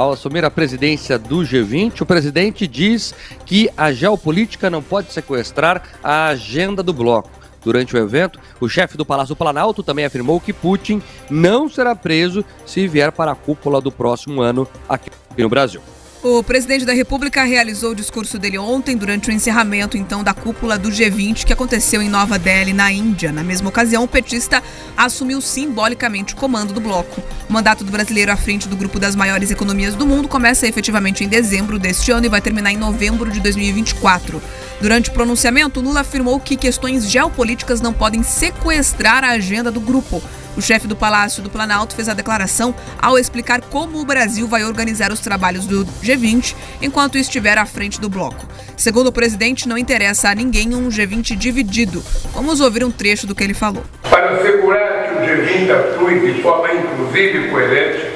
Ao assumir a presidência do G20, o presidente diz que a geopolítica não pode sequestrar a agenda do bloco. Durante o evento, o chefe do Palácio do Planalto também afirmou que Putin não será preso se vier para a cúpula do próximo ano aqui no Brasil. O presidente da República realizou o discurso dele ontem durante o encerramento, então, da cúpula do G20, que aconteceu em Nova Delhi, na Índia. Na mesma ocasião, o petista assumiu simbolicamente o comando do bloco. O mandato do brasileiro à frente do grupo das maiores economias do mundo começa efetivamente em dezembro deste ano e vai terminar em novembro de 2024. Durante o pronunciamento, Lula afirmou que questões geopolíticas não podem sequestrar a agenda do grupo. O chefe do Palácio do Planalto fez a declaração ao explicar como o Brasil vai organizar os trabalhos do G20 enquanto estiver à frente do bloco. Segundo o presidente, não interessa a ninguém um G20 dividido. Vamos ouvir um trecho do que ele falou. Para assegurar que o G20 atue de forma inclusiva e coerente,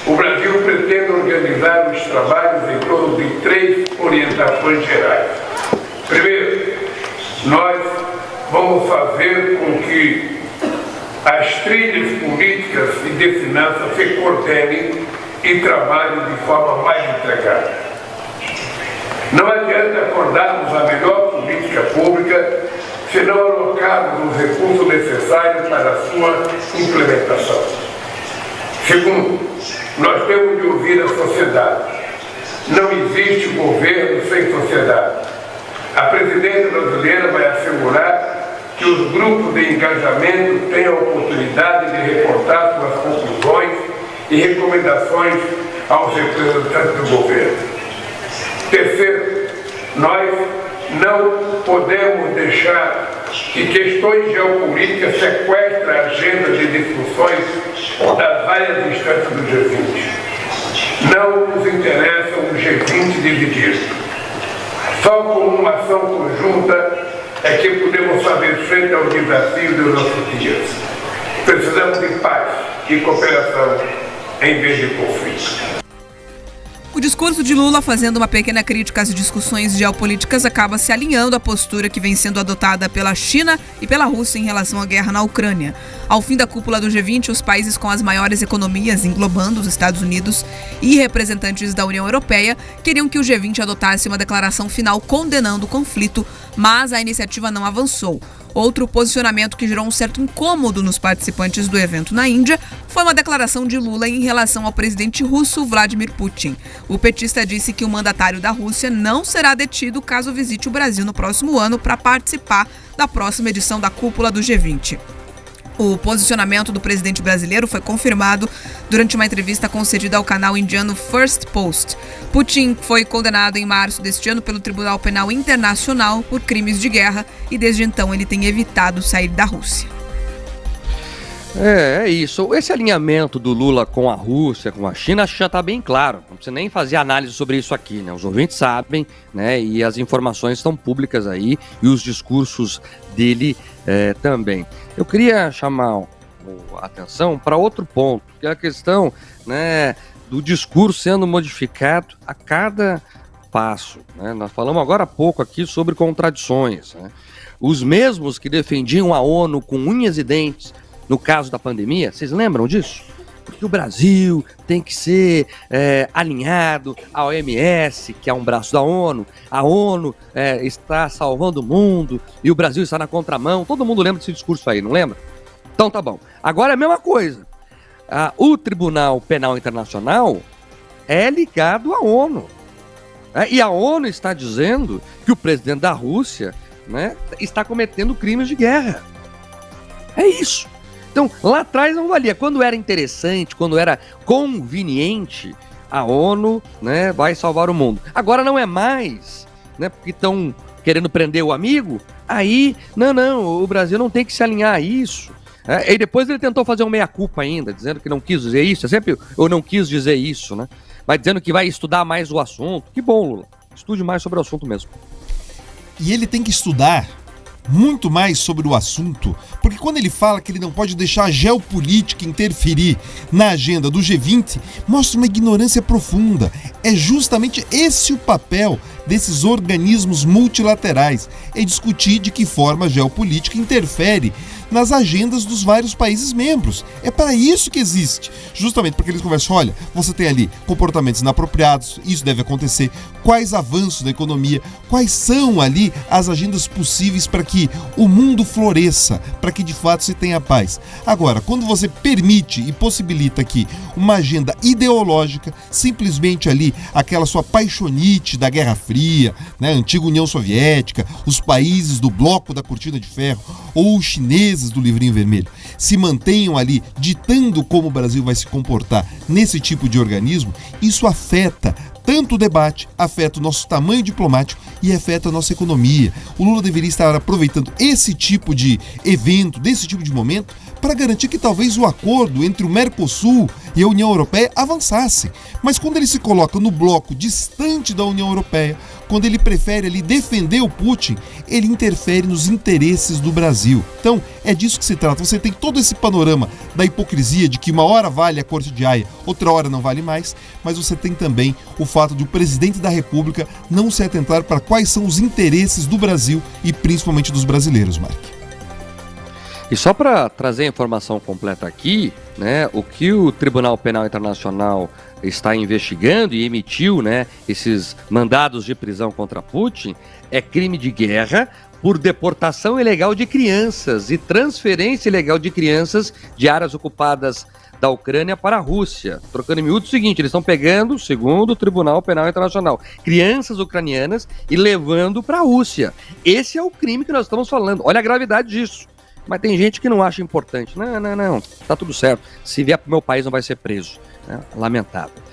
o Brasil pretende organizar os trabalhos em torno de 3 orientações gerais. Primeiro, nós vamos fazer com que as trilhas políticas e de finanças se coordenem e trabalhem de forma mais integrada. Não adianta acordarmos a melhor política pública se não alocarmos os recursos necessários para a sua implementação. Segundo, nós temos de ouvir a sociedade. Não existe governo sem sociedade. A presidência brasileira vai assegurar que os grupos de engajamento tenham a oportunidade de reportar suas conclusões e recomendações aos representantes do governo. Terceiro, nós não podemos deixar que questões geopolíticas sequestrem a agenda de discussões das várias instâncias do G20. Não nos interessa um G20 dividido. Só com uma ação conjunta é que podemos fazer frente aos desafios dos nossos dias. Precisamos de paz e cooperação em vez de conflito. O discurso de Lula, fazendo uma pequena crítica às discussões geopolíticas, acaba se alinhando à postura que vem sendo adotada pela China e pela Rússia em relação à guerra na Ucrânia. Ao fim da cúpula do G20, os países com as maiores economias, englobando os Estados Unidos e representantes da União Europeia, queriam que o G20 adotasse uma declaração final condenando o conflito, mas a iniciativa não avançou. Outro posicionamento que gerou um certo incômodo nos participantes do evento na Índia foi uma declaração de Lula em relação ao presidente russo Vladimir Putin. O petista disse que o mandatário da Rússia não será detido caso visite o Brasil no próximo ano para participar da próxima edição da cúpula do G20. O posicionamento do presidente brasileiro foi confirmado durante uma entrevista concedida ao canal indiano First Post. Putin foi condenado em março deste ano pelo Tribunal Penal Internacional por crimes de guerra e desde então ele tem evitado sair da Rússia. É isso. Esse alinhamento do Lula com a Rússia, com a China, acho que já está bem claro. Não precisa nem fazer análise sobre isso aqui, né? Os ouvintes sabem, né? E as informações estão públicas aí e os discursos dele também. Eu queria chamar a atenção para outro ponto, que é a questão, né, do discurso sendo modificado a cada passo, né? Nós falamos agora há pouco aqui sobre contradições, né? Os mesmos que defendiam a ONU com unhas e dentes no caso da pandemia, vocês lembram disso? Porque o Brasil tem que ser alinhado à OMS, que é um braço da ONU. A ONU está salvando o mundo e o Brasil está na contramão. Todo mundo lembra desse discurso aí, não lembra? Então tá bom. Agora é a mesma coisa. O Tribunal Penal Internacional é ligado à ONU. E a ONU está dizendo que o presidente da Rússia, né, está cometendo crimes de guerra. É isso. Então, lá atrás não valia. Quando era interessante, quando era conveniente, a ONU, né, vai salvar o mundo. Agora não é mais, né, porque estão querendo prender o amigo. Aí, não, o Brasil não tem que se alinhar a isso. E depois ele tentou fazer um meia-culpa ainda, dizendo que não quis dizer isso. É sempre eu não quis dizer isso, né? Mas dizendo que vai estudar mais o assunto. Que bom, Lula. Estude mais sobre o assunto mesmo. E ele tem que estudar muito mais sobre o assunto, porque quando ele fala que ele não pode deixar a geopolítica interferir na agenda do G20, mostra uma ignorância profunda. É justamente esse o papel desses organismos multilaterais, é discutir de que forma a geopolítica interfere nas agendas dos vários países membros. É para isso que existe. Justamente porque eles conversam, olha, você tem ali comportamentos inapropriados, isso deve acontecer, quais avanços da economia, quais são ali as agendas possíveis para que o mundo floresça, para que de fato se tenha paz. Agora, quando você permite e possibilita aqui uma agenda ideológica, simplesmente ali aquela sua paixonite da Guerra Fria, né, antiga União Soviética, os países do bloco da cortina de ferro ou os chineses do livrinho vermelho, se mantenham ali ditando como o Brasil vai se comportar nesse tipo de organismo, isso afeta tanto o debate, afeta o nosso tamanho diplomático e afeta a nossa economia. O Lula deveria estar aproveitando esse tipo de evento, desse tipo de momento, para garantir que talvez o acordo entre o Mercosul e a União Europeia avançasse. Mas quando ele se coloca no bloco distante da União Europeia, quando ele prefere ali defender o Putin, ele interfere nos interesses do Brasil. Então, é disso que se trata. Você tem todo esse panorama da hipocrisia de que uma hora vale a Corte de Haia, outra hora não vale mais, mas você tem também o fato de o presidente da República não se atentar para quais são os interesses do Brasil e principalmente dos brasileiros, Mark. E só para trazer a informação completa aqui, né, o que o Tribunal Penal Internacional está investigando e emitiu, né, esses mandados de prisão contra Putin é crime de guerra por deportação ilegal de crianças e transferência ilegal de crianças de áreas ocupadas da Ucrânia para a Rússia. Trocando em miúdo, o seguinte, eles estão pegando, segundo o Tribunal Penal Internacional, crianças ucranianas e levando para a Rússia. Esse é o crime que nós estamos falando. Olha a gravidade disso. Mas tem gente que não acha importante. Não, tá tudo certo. Se vier pro meu país não vai ser preso. Lamentável.